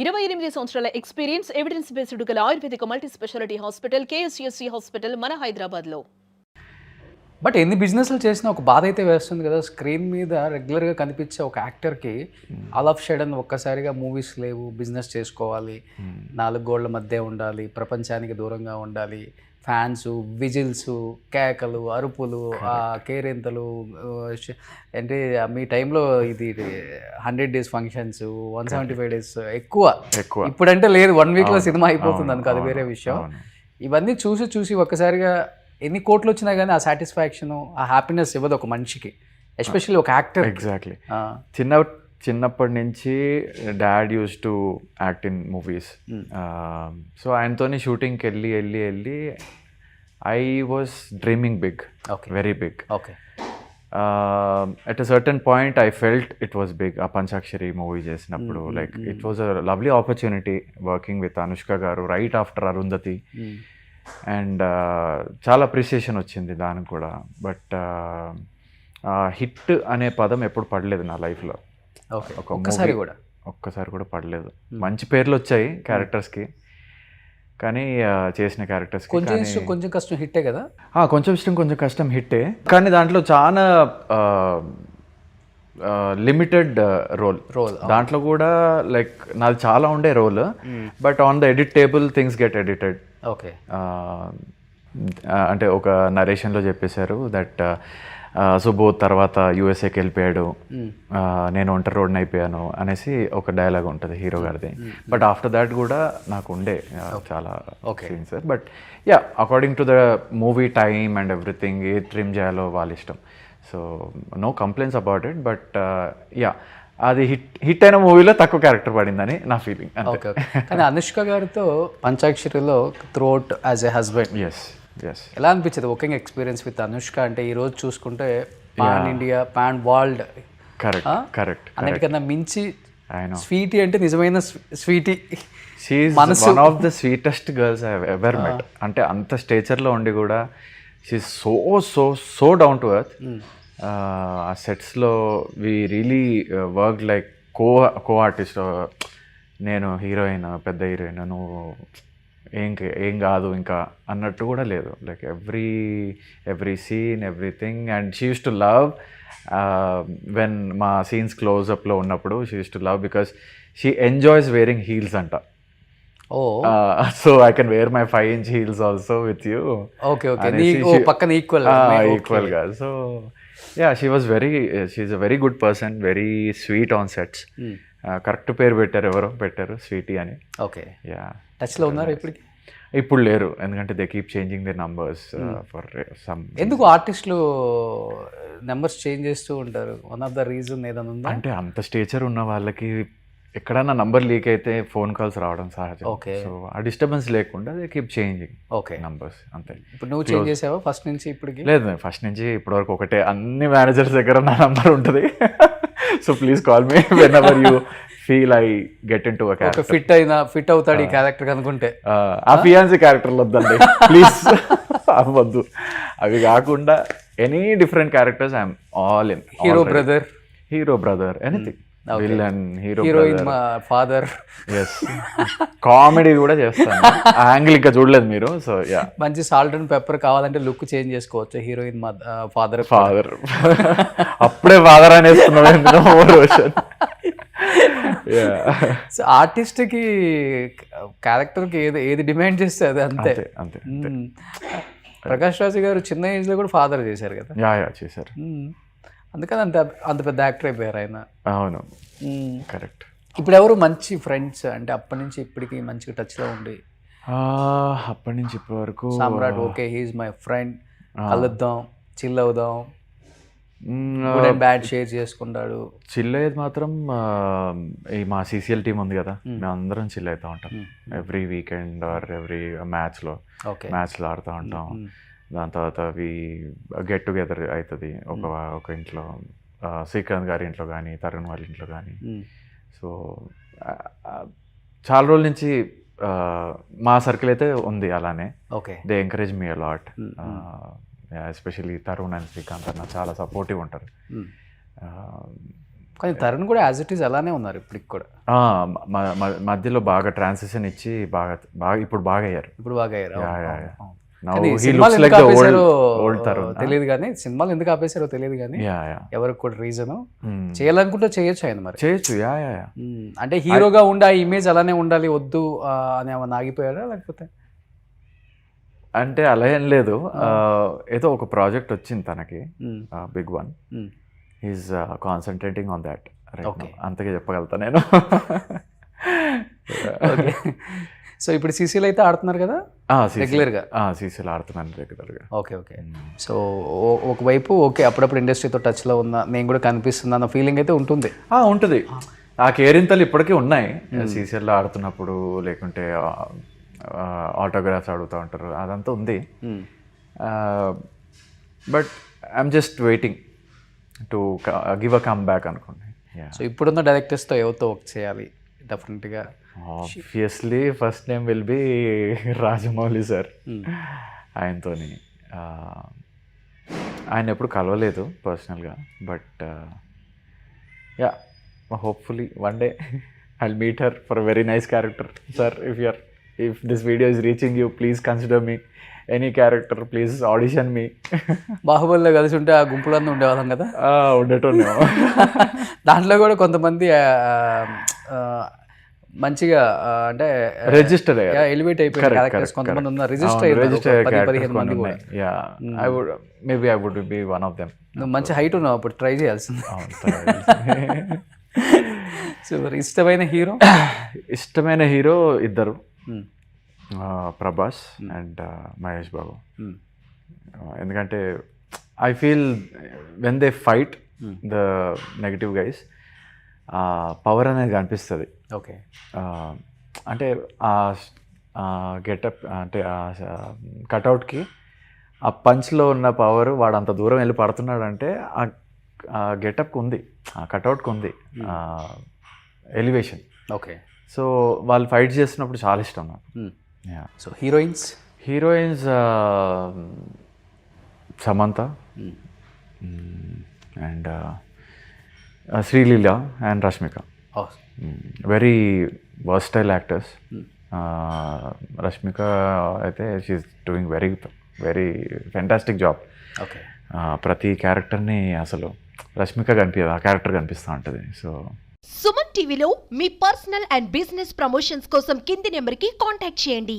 28 సంవత్సరాల experience evidence based గల ఆయుర్వేదిక multi speciality hospital KSUSC hospital మన హైదరాబాద్లో. బట్ ఎన్ని బిజినెస్లు చేసినా ఒక బాధ అయితే వేస్తుంది కదా. స్క్రీన్ మీద రెగ్యులర్గా కనిపించే ఒక యాక్టర్కి ఆల్ ఆఫ్ షడన్ ఒక్కసారిగా మూవీస్ లేవు, బిజినెస్ చేసుకోవాలి, 4 గోళ్ల మధ్య ఉండాలి, ప్రపంచానికి దూరంగా ఉండాలి, ఫ్యాన్స్, విజిల్స్, కేకలు, అరుపులు, కేరింతలు, అంటే మీ టైంలో ఇది 100 days ఫంక్షన్స్, 175 days ఎక్కువ. ఇప్పుడంటే లేదు, 1 weekలో సినిమా అయిపోతుంది అనుకో, అది వేరే విషయం. ఇవన్నీ చూసి ఒక్కసారిగా ఎన్ని కోట్లు వచ్చినా కానీ ఆ సాటిస్ఫాక్షన్, ఆ హ్యాపీనెస్ ఇవ్వదు ఒక మనిషికి, ఎస్పెషల్లీ ఒక యాక్టర్. ఎగ్జాక్ట్లీ. చిన్నప్పటి నుంచి dad used to act in movies. So ఆయనతోని షూటింగ్కి వెళ్ళి I was dreaming big, very big. Okay. At a certain point I felt it was big. ఆ పంచాక్షరి మూవీ చేసినప్పుడు like it was a lovely opportunity working with Anushka garu right after Arundhati. And చాలా appreciation వచ్చింది దానికి కూడా. But hit అనే పదం ఎప్పుడు పడలేదు నా లైఫ్లో. ఒక్కసారి కూడా పడలేదు. మంచి పేర్లు వచ్చాయి క్యారెక్టర్స్కి, కానీ చేసిన క్యారెక్టర్స్కి కొంచెం కష్టం హిట్టే కదా. కొంచెం ఇష్టం, కొంచెం కష్టం హిట్టే, కానీ దాంట్లో చాలా లిమిటెడ్ రోల్. దాంట్లో కూడా లైక్ నాది చాలా ఉండే role, but on the edit table things get edited. Okay. అంటే ఒక నరేషన్లో చెప్పేశారు దట్ సుబోధ్ తర్వాత యూఎస్ఏకి వెళ్ళిపోయాడు, నేను ఒంటరి రోడ్ని అయిపోయాను అనేసి ఒక డైలాగ్ ఉంటుంది హీరో గారిది. బట్ ఆఫ్టర్ దాట్ కూడా నాకు ఉండే చాలా scenes. But yeah, according to the movie time and everything, ఏ ట్రిమ్ చేయాలో వాళ్ళ ఇష్టం. So no complaints about it. But yeah, అది హిట్ అయిన మూవీలో తక్కువ క్యారెక్టర్ పడిందని నా ఫీలింగ్. ఓకే. కానీ అనుష్క గారితో పంచాక్షరిలో throughout as a husband, yes, ఎలా అనిపించింది వర్కింగ్ ఎక్స్పీరియన్స్ విత్ అనుష్క? అంటే ఈరోజు చూసుకుంటే pan India, pan world, correct, అన్నిటికన్నా మించి స్వీటీ అంటే నిజమైన sweetie. She is one of the sweetest girls I have ever met. అంటే అంత స్టేచర్లో ఉండి కూడా she is so down to earth. ఆ సెట్స్లో we really work like co artist. నేను హీరోయిన్, పెద్ద హీరోయిన్, నువ్వు ఏం కాదు ఇంకా అన్నట్టు కూడా లేదు. Like every scene, everything. And she used to love when మా సీన్స్ క్లోజ్అప్లో ఉన్నప్పుడు she used to love because she enjoys wearing heels అంట. So I can wear my 5-inch heels also with you. పక్కన ఈక్వల్గా. So yeah, she's a very good person, very sweet on sets. Correct పేరు పెట్టారు Sweety అని. Okay. Yeah, టచ్లో ఉన్నారు ఇప్పటికి? ఇప్పుడు లేరు, ఎందుకంటే they keep changing they numbers for some. ఎందుకు ఆర్టిస్టులు నెంబర్స్ చేంజ్ చేస్తూ ఉంటారు? వన్ ఆఫ్ ద రీజన్ ఏదైనా ఉందా? అంటే అంత స్టేచర్ ఉన్న వాళ్ళకి ఎక్కడన్నా నంబర్ లీక్ అయితే ఫోన్ కాల్స్ రావడం సహజం. ఓకే. సో ఆ డిస్టర్బెన్స్ లేకుండా they keep changing. Okay. Numbers అంతే. ఇప్పుడు నువ్వు చేంజ్ చేసావా ఫస్ట్ నుంచి ఇప్పటికి? లేదు, ఫస్ట్ నుంచి ఇప్పటి వరకు ఒకటే. అన్ని మేనేజర్స్ దగ్గర నా నంబర్ ఉంటుంది. So please call me when ever you feel I get in to a character. Fit అవుతాడు ఈ క్యారెక్టర్ అనుకుంటే. ఆ ఫియాన్సీ క్యారెక్టర్లు వద్దండి ప్లీజ్, అవ్వద్దు. అవి కాకుండా any different characters I'm all in. Hero brother anything, villain, heroine, father. Yes, comedy కూడా చేస్తాను. ఆ యాంగిల్ ఇంకా చూడలేదు మీరు. సో యా, మంచి సాల్ట్ అండ్ పెప్పర్ కావాలంటే లుక్ చేంజ్ చేసుకోవచ్చు. హీరోయిన్ ఫాదర్ అప్పుడే ఫాదర్ అనేస్తున్నావు. సో ఆర్టిస్ట్కి క్యారెక్టర్కి ఏది డిమాండ్ చేస్తే అదే అంతే. ప్రకాష్ రాజ్ గారు చిన్న ఏజ్లో కూడా ఫాదర్ చేశారు కదా. యా, చేశారు. అందుకని అంత పెద్ద యాక్టర్ అయిపోయారు ఆయన. అవును, కరెక్ట్. ఇప్పుడు ఎవరు మంచి ఫ్రెండ్స్ అంటే అప్పటి నుంచి ఇప్పటికి మంచిగా టచ్లో ఉండి? అప్పటి నుంచి ఇప్పటి వరకు సామ్రాట్, ఓకే, హీఈస్ మై ఫ్రెండ్, కలుద్దాం, చిల్ అవుదాం, బ్యాడ్ షేర్ చేసుకుంటాడు. చిల్ అయ్యేది మాత్రం ఈ మా CCL టీం ఉంది కదా, మేము అందరం చిల్ అవుతూ ఉంటాం. ఎవ్రీ వీకెండ్ ఆర్ ఎవ్రీ మ్యాచ్లో ఆడుతూ ఉంటాం. దాని తర్వాత అవి గెట్ టుగెదర్ అవుతుంది ఒక ఇంట్లో, శ్రీకాంత్ గారి ఇంట్లో కానీ, తరుణ్ వాళ్ళ ఇంట్లో కానీ. సో చాలా రోజుల నుంచి మా సర్కిల్ అయితే ఉంది అలానే. Okay. They encourage me a lot. Especially Tarun and Srikanth అన్న చాలా సపోర్టివ్ ఉంటారు. కానీ తరుణ్ కూడా యాజ్ ఇట్ ఈస్ అలానే ఉన్నారు ఇప్పటికి కూడా. మధ్యలో బాగా ట్రాన్సిషన్ ఇచ్చి బాగా ఇప్పుడు బాగా అయ్యారు. ఇప్పుడు బాగా అయ్యారు. Now కానీ he సినిమాలు looks like ఎందుకు the ఆపేశారో old Tarun. తెలియదు కానీ సినిమాలు ఎందుకు ఆపేశారో తెలియదు కానీ Yeah. ఎవరికి కూడా రీజన్ చేయాలనుకుంటే చేయొచ్చు ఆయన మరి. చేయొచ్చు. అంటే హీరోగా ఉండి ఆ ఇమేజ్ అలానే ఉండాలి వద్దు అని ఏమన్నా ఆగిపోయాడా లేకపోతే? అంటే అలా ఏం లేదు, ఏదో ఒక ప్రాజెక్ట్ వచ్చింది తనకి, big one. Is concentrating on that. అంతకే చెప్పగలుగుతా నేను. ఓకే. సో ఇప్పుడు సీసీలో అయితే ఆడుతున్నారు కదా రెగ్యులర్గా? సీసీలో ఆడుతున్నాను రెగ్యులర్గా. ఓకే. సో ఒకవైపు ఓకే అప్పుడప్పుడు ఇండస్ట్రీతో టచ్లో ఉన్నా నేను కూడా కనిపిస్తున్నా అన్న ఫీలింగ్ అయితే ఉంటుంది. ఉంటుంది. ఆ కేరింతలు ఇప్పటికీ ఉన్నాయి. సీసీఎల్లో ఆడుతున్నప్పుడు లేకుంటే ఆటోగ్రాఫ్స్ అడుగుతూ ఉంటారు, అదంతా ఉంది. But I'm just waiting to give a comeback అనుకోండి. సో ఇప్పుడున్న డైరెక్టర్స్తో ఎవరితో వర్క్ చేయాలి డెఫినెట్గా? Obviously first name will be Rajamouli sir. ఆయనతోని ఆయన ఎప్పుడు కలవలేదు పర్సనల్గా, but yeah hopefully one day I'll meet her for very nice character. Sir if this video is reaching you, please consider me. Any character, please audition me. బాహుబలిలో కలిసి ఉంటే ఆ గుంపులన్నీ ఉండేవాళ్ళం కదా. ఉండటం దాంట్లో కూడా కొంతమంది మంచిగా అంటే రిజిస్టర్ ఎలివేట్ అయిపోయిన క్యారెక్టర్స్ కొంతమంది ఉన్నారు, రిజిస్టర్ 15 మంది కూడా. Maybe I would be one of them. నువ్వు మంచి హైట్ ఉన్నావు, అప్పుడు ట్రై చేయాల్సింది. సూపర్. ఇష్టమైన హీరో ఇద్దరు, ప్రభాస్ అండ్ మహేష్ బాబు. ఎందుకంటే I feel when they fight the negative guys power అనేది కనిపిస్తుంది. ఓకే. అంటే గెటప్ అంటే కటౌట్కి ఆ పంచ్లో ఉన్న పవర్, వాడు అంత దూరం వెళ్ళి పడుతున్నాడంటే ఆ గెటప్కి ఉంది, ఆ కటౌట్కి ఉంది ఎలివేషన్. ఓకే. సో వాళ్ళు ఫైట్ చేస్తున్నప్పుడు చాలా ఇష్టం నాకు. So heroines Samantha and Sreeleela and Rashmika. Very versatile actors. Rashmika అయితే she's doing very very fantastic job. Okay. ప్రతి క్యారెక్టర్ని అసలు రష్మిక కనిపించదు, ఆ క్యారెక్టర్ కనిపిస్తూ ఉంటుంది. సో సుమన్ టీవీలో మీ పర్సనల్ అండ్ బిజినెస్ ప్రమోషన్స్ కోసం కింది నెంబర్కి కాంటాక్ట్ చేయండి.